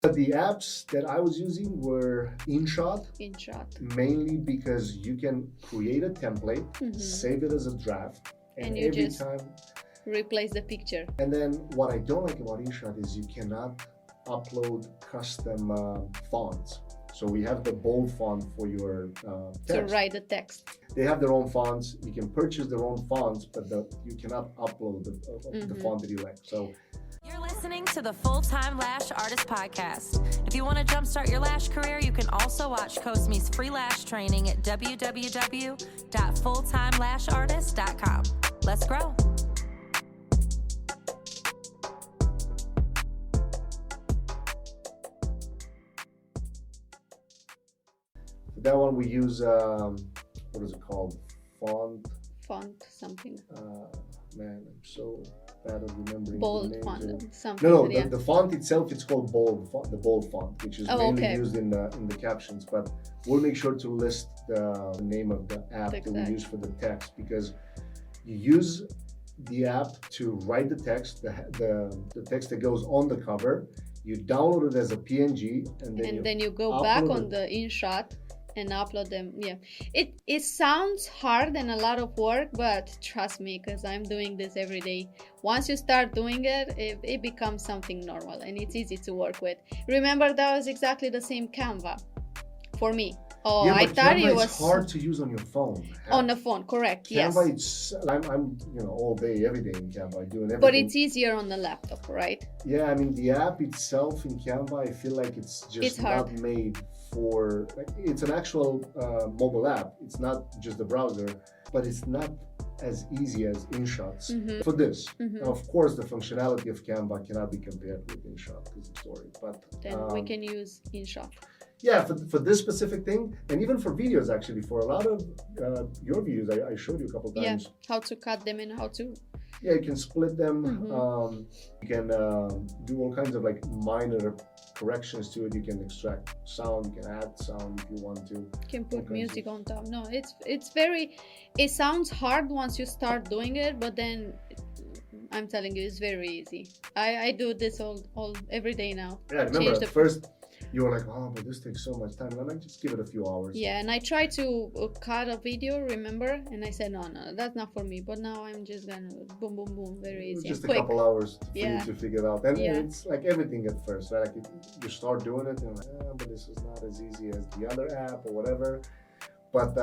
The apps that I was using were InShot. mainly because you can create a template, save it as a draft, and you every just time. replace the picture. And then what I don't like about InShot is you cannot upload custom fonts. So we have the bold font for your text. To write the text. They have their own fonts. You can purchase their own fonts, but you cannot upload the font that you like. So you're listening to the Full-Time Lash Artist Podcast. If you want to jumpstart your lash career, you can also watch Cosme's free lash training at www.fulltimelashartist.com. Let's grow. for that one we use what is it called? Font Something. Man, I'm so bad at remembering Bold the font. names. Something. No, yeah. the font itself, it's called the bold font, which is mainly used in the captions. But we'll make sure to list the name of the app that we use for the text, because you use the app to write the text, the text that goes on the cover. You download it as a PNG, and then you go back on the InShot and upload them. Yeah, it sounds hard and a lot of work, but trust me, because I'm doing this every day. Once you start doing it, it becomes something normal and it's easy to work with. Remember, that was exactly the same Canva for me. Oh, yeah, I thought Canva it was hard to use on your phone. On the phone, correct? Canva, Yes. I'm all day, every day in Canva, doing everything. But it's easier on the laptop, right? Yeah, I mean the app itself in Canva, I feel like it's just not made for. It's an actual mobile app. It's not just the browser, but it's not as easy as InShot's for this. Now, of course, the functionality of Canva cannot be compared with InShot because it's story. But then we can use InShot. Yeah, for this specific thing, and even for videos, actually, for a lot of your videos, I showed you a couple times. Yeah, how to cut them and how to. Yeah, you can split them. You can do all kinds of minor corrections to it. You can extract sound. You can add sound if you want to. You can put music on top. No, it's very. It sounds hard once you start doing it, but then I'm telling you, it's very easy. I do this all every day now. Yeah, I remember at first. You were like, oh, but this takes so much time. And I'm like, just give it a few hours. Yeah, and I tried to cut a video, remember? And I said, no, that's not for me. But now I'm just gonna boom, boom, boom, very easy. Just quick. A couple hours for you to figure it out. And it's like everything at first, right? Like you start doing it, and you're like, but this is not as easy as the other app or whatever. But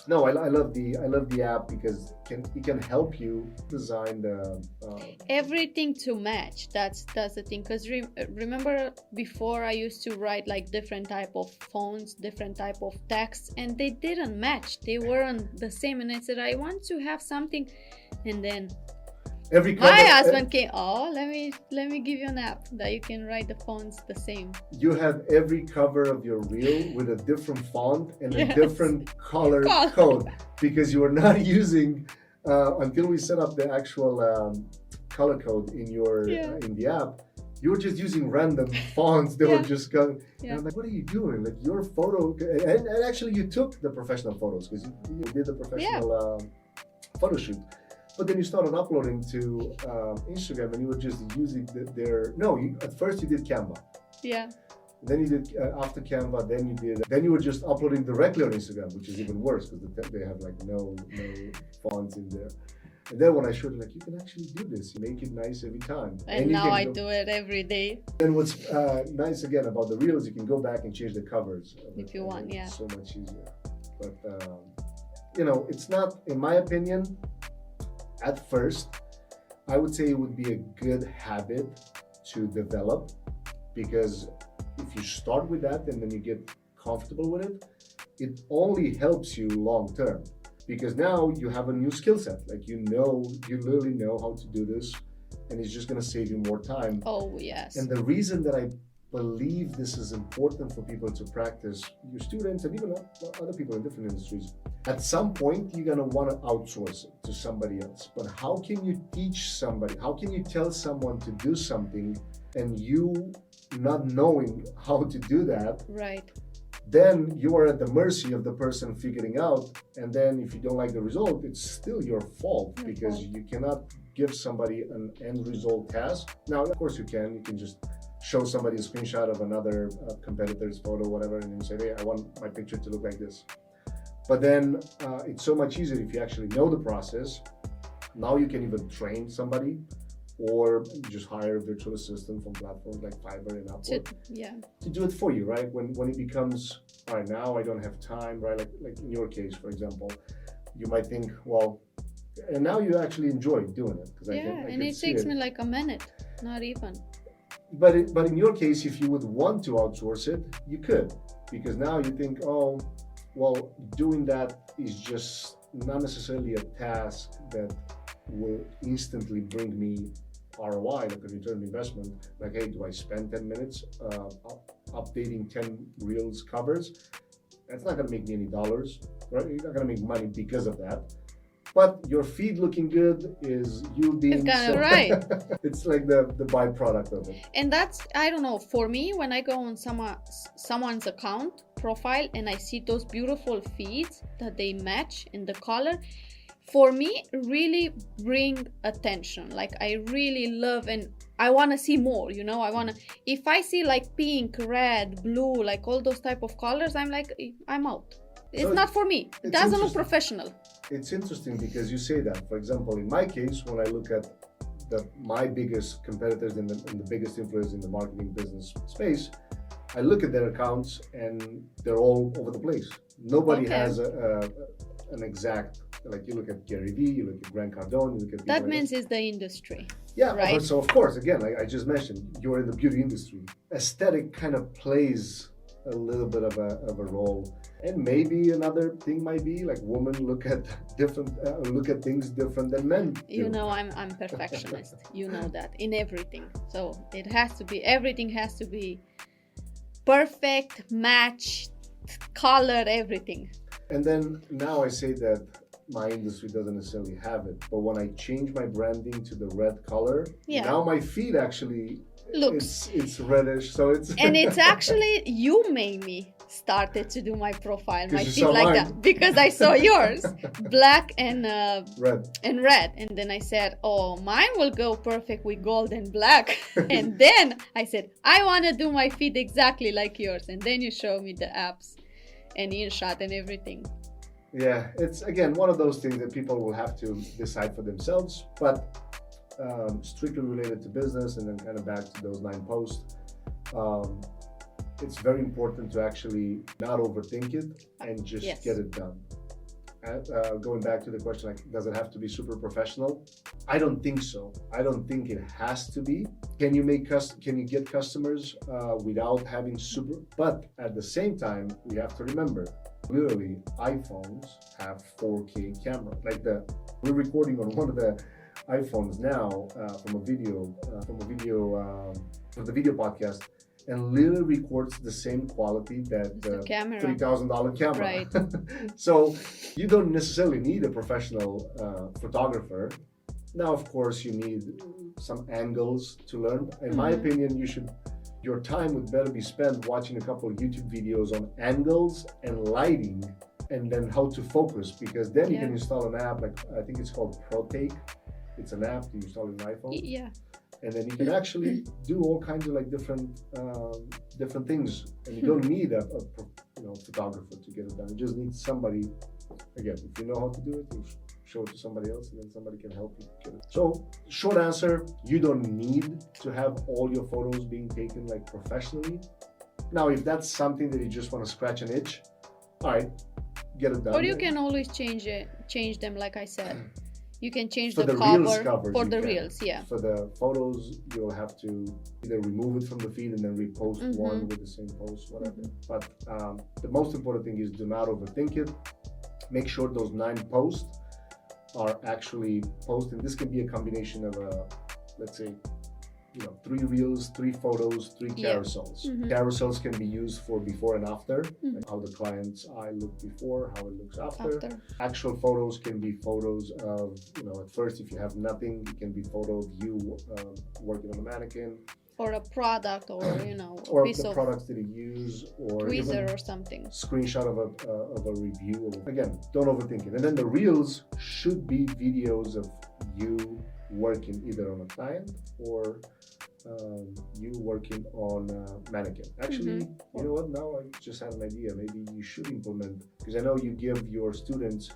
no, I love the app because it can help you design the everything to match. That's the thing. Because remember before I used to write different type of fonts, different type of text, and they didn't match. They weren't the same. And I said I want to have something, and then my husband came. Oh, let me give you an app that you can write the fonts the same. You have every cover of your reel with a different font and a different color code, because you are not using until we set up the actual color code in your in the app. You were just using random fonts. They were just going. I'm like, what are you doing? Like your photo, and actually you took the professional photos because you did the professional photo shoot. But then you started uploading to Instagram, and you were just using at first you did Canva. Yeah. Then you did after Canva. Then you were just uploading directly on Instagram, which is even worse because they have no fonts in there. And then when I showed you, you can actually do this. You make it nice every time. And now I do it every day. And what's nice again about the reels, you can go back and change the covers if you want. Yeah. It's so much easier. But it's not, in my opinion. At first, I would say it would be a good habit to develop, because if you start with that and then you get comfortable with it, it only helps you long term, because now you have a new skill set. You literally know how to do this, and it's just going to save you more time. Oh, yes. And the reason that I believe this is important for people to practice, your students and even other people in different industries, at some point you're going to want to outsource it to somebody else. But how can you teach somebody, how can you tell someone to do something and you not knowing how to do that? Right. Then you are at the mercy of the person figuring out, and then if you don't like the result, it's still your fault, because you cannot give somebody an end result task. Now, of course you can just show somebody a screenshot of another competitor's photo, whatever, and you say, hey, I want my picture to look like this. But then it's so much easier if you actually know the process. Now you can even train somebody, or just hire a virtual assistant from platforms like Fiverr and Upwork to do it for you, right? When it becomes, all right, now I don't have time, right? Like in your case, for example, you might think, well, and now you actually enjoy doing it. I and it takes me like a minute, not even. But in your case, if you would want to outsource it, you could, because now you think, oh, well, doing that is just not necessarily a task that will instantly bring me ROI, like a return on investment. Like, hey, do I spend 10 minutes updating 10 Reels covers? That's not going to make me any dollars, right? You're not going to make money because of that. But your feed looking good is you being kind of right. It's like the byproduct of it. And that's, I don't know, for me, when I go on someone's account profile and I see those beautiful feeds that they match in the color, for me, really bring attention. Like, I really love, and I want to see more, you know, if I see like pink, red, blue, like all those type of colors, I'm like, I'm out. It's not for me. It doesn't look professional. It's interesting because you say that. For example, in my case, when I look at my biggest competitors and the biggest influencers in the marketing business space, I look at their accounts and they're all over the place. Nobody has an exact, like you look at Gary Vee, you look at Grant Cardone, you look at... That means it's the industry. Yeah, right? So of course, again, like I just mentioned, you're in the beauty industry. Aesthetic kind of plays a little bit of a role. And maybe another thing might be like women look at things different than men do. You know, I'm perfectionist. You know that in everything. So it has to be, everything has to be perfect, match, color, everything. And then now I say that my industry doesn't necessarily have it, but when I change my branding to the red color, now my feed actually looks, it's reddish, so it's and it's actually, you made me started to do my profile, my feed like that, because I saw yours black and red, and then I said, oh, mine will go perfect with gold and black. And then I said, I want to do my feed exactly like yours, and then you show me the apps and InShot and everything. Yeah, it's again one of those things that people will have to decide for themselves, but strictly related to business, and then kind of back to those 9 posts, it's very important to actually not overthink it and just get it done. Going back to the question, like, does it have to be super professional? I don't think so. I don't think it has to be. Can you get customers without having super? But at the same time, we have to remember, literally, iPhones have 4K camera. Like we're recording on one of the iPhones now from the video podcast, and literally records the same quality that the $3,000 camera. Right. So you don't necessarily need a professional photographer. Now, of course, you need some angles to learn. In my opinion, your time would better be spent watching a couple of YouTube videos on angles and lighting, and then how to focus, because then you can install an app, like I think it's called ProTake. It's an app you install on an iPhone. Yeah. And then you can actually do all kinds of like different things, and you don't need a photographer to get it done. You just need somebody. Again, if you know how to do it, you show it to somebody else, and then somebody can help you get it. So, short answer: you don't need to have all your photos being taken like professionally. Now, if that's something that you just want to scratch an itch, all right, get it done. Or you can always change them, like I said. You can change for the cover for the Reels, For the photos, you'll have to either remove it from the feed and then repost one with the same post, whatever. But the most important thing is do not overthink it. Make sure those 9 posts are actually posted. This can be a combination of let's say, 3 reels, 3 photos, 3 carousels. Carousels can be used for before and after, like how the client's eye looked before, how it looks after. Actual photos can be photos of, at first, if you have nothing, it can be photo of you working on a mannequin. Or a product, or, or piece the of products that you use, or tweezer or something. Screenshot of a review. Again, don't overthink it. And then the Reels should be videos of you working either on a client or you working on mannequin. Actually, you know what? Now I just had an idea. Maybe you should implement, because I know you give your students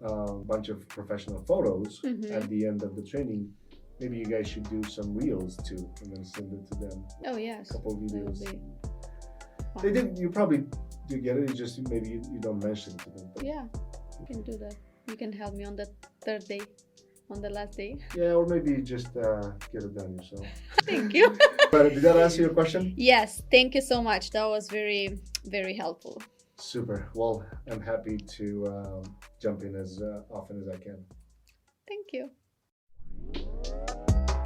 a bunch of professional photos at the end of the training. Maybe you guys should do some reels too, and then send it to them. Oh yes. A couple of videos. Fun. They did. You probably do get it. It's just maybe you don't mention it to them. But Yeah, you can do that. You can help me on the third day, on the last day. yeah, or maybe just get it done yourself. Thank you. But did that answer your question? Yes, thank you so much. That was very, very helpful. Super. Well, I'm happy to jump in as often as I can. Thank you.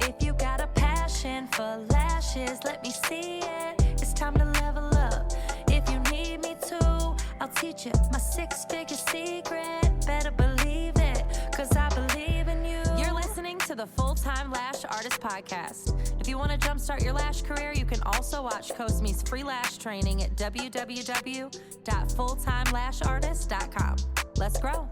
If you got a passion for lashes, let me see it. It's time to level up. If you need me to, I'll teach you my 6-figure secret. Better believe it, cause I believe in you. You're listening to the Full-Time Lash Artist Podcast. If you want to jumpstart your lash career, you can also watch Cosme's free lash training at www.fulltimelashartist.com. Let's grow.